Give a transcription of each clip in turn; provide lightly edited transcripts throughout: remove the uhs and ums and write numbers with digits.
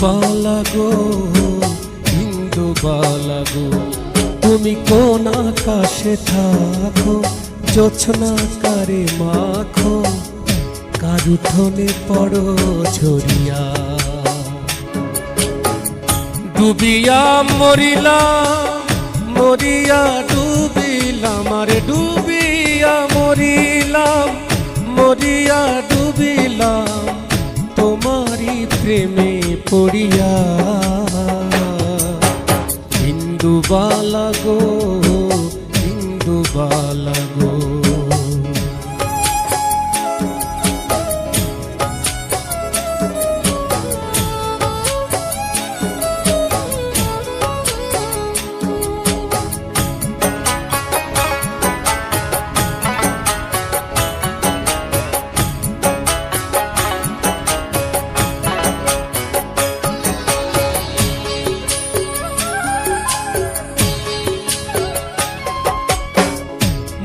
ইন্দুবালা গো, ইন্দুবালা গো, তুমি কোন আকাশে থাকো, জোছনা কারে মাখো, কার উঠোনে পড়ো ঝরিয়া। ডুবিয়া মরিলাম, মরিয়া ডুবিলাম, আরে ডুবিয়া মরিলাম, মরিয়া ডুবিলাম, তোমারি প্রেমে পড়িয়া। ইন্দুবালা গো, ইন্দুবালা গো।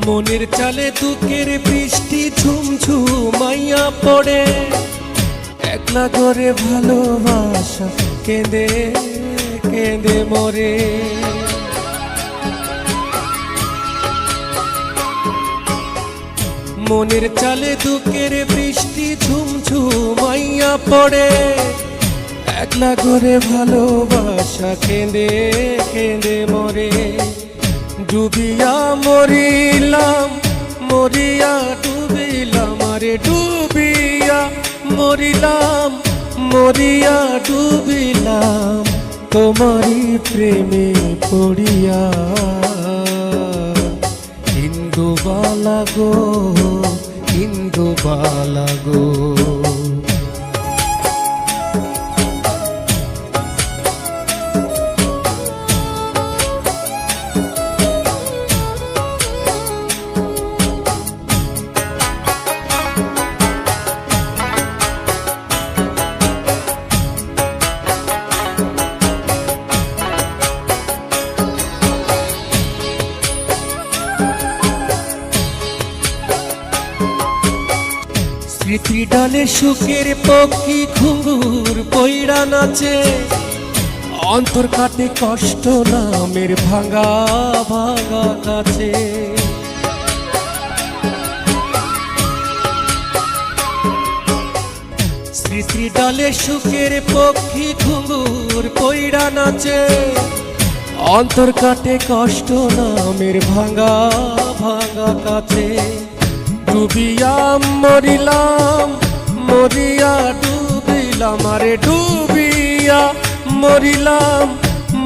মনের চালে দুঃখের বৃষ্টি ঝুমঝুমাইয়া পড়ে, একলা ঘরে ভালোবাসা কেঁদে কেঁদে মরে। মনের চালে দুঃখের বৃষ্টি ঝুমঝুমাইয়া পড়ে, একলা ঘরে ভালোবাসা কেঁদে কেঁদে মরে। ডুবিয়া মরিলাম, মরিয়া ডুবিলাম, আরে ডুবিয়া মরিলাম, মরিয়া ডুবিলাম, তোমারি প্রেমে পড়িয়া। ইন্দুবালা গো, ইন্দুবালা গো। স্মৃতি ডালে সুখের পক্ষী ঘুঙুর পইড়া নাচে, অন্তর কাটে কষ্ট নামের ভাঙা ভাঙা কাছে। স্মৃতি ডালে সুখের পক্ষী ঘুঙুর পইড়া নাচে, অন্তর কাটে কষ্ট নামের ভাঙা ভাঙা কাছে। ডুবিয়া মরিলাম, মরিয়া ডুবিলাম, আরে ডুবিয়া মরিলাম,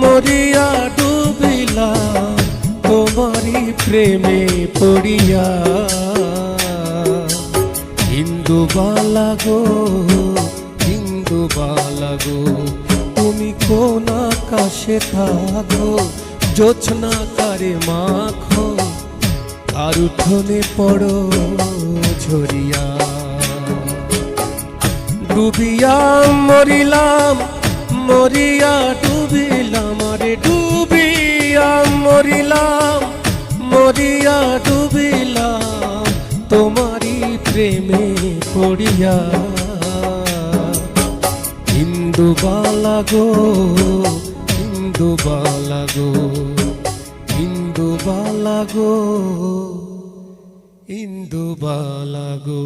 মরিয়া ডুবিলাম, তোমারি প্রেমে পড়িয়া। ইন্দুবালা গো, ইন্দুবালা গো, তুমি কোন আকাশে থাকো, জোছনা কারে মাখো, আর উঠোনে পড়ো ঝরিয়া। ডুবিয়া মরিলাম, মরিয়া ডুবিলাম, আরে ডুবিয়া মরিলাম, মরিয়া ডুবিলাম, তোমারি প্রেমে পড়িয়া। ইন্দুবালা গো, ইন্দুবালা গো, ইন্দুবালা গো, ইন্দুবালা গো।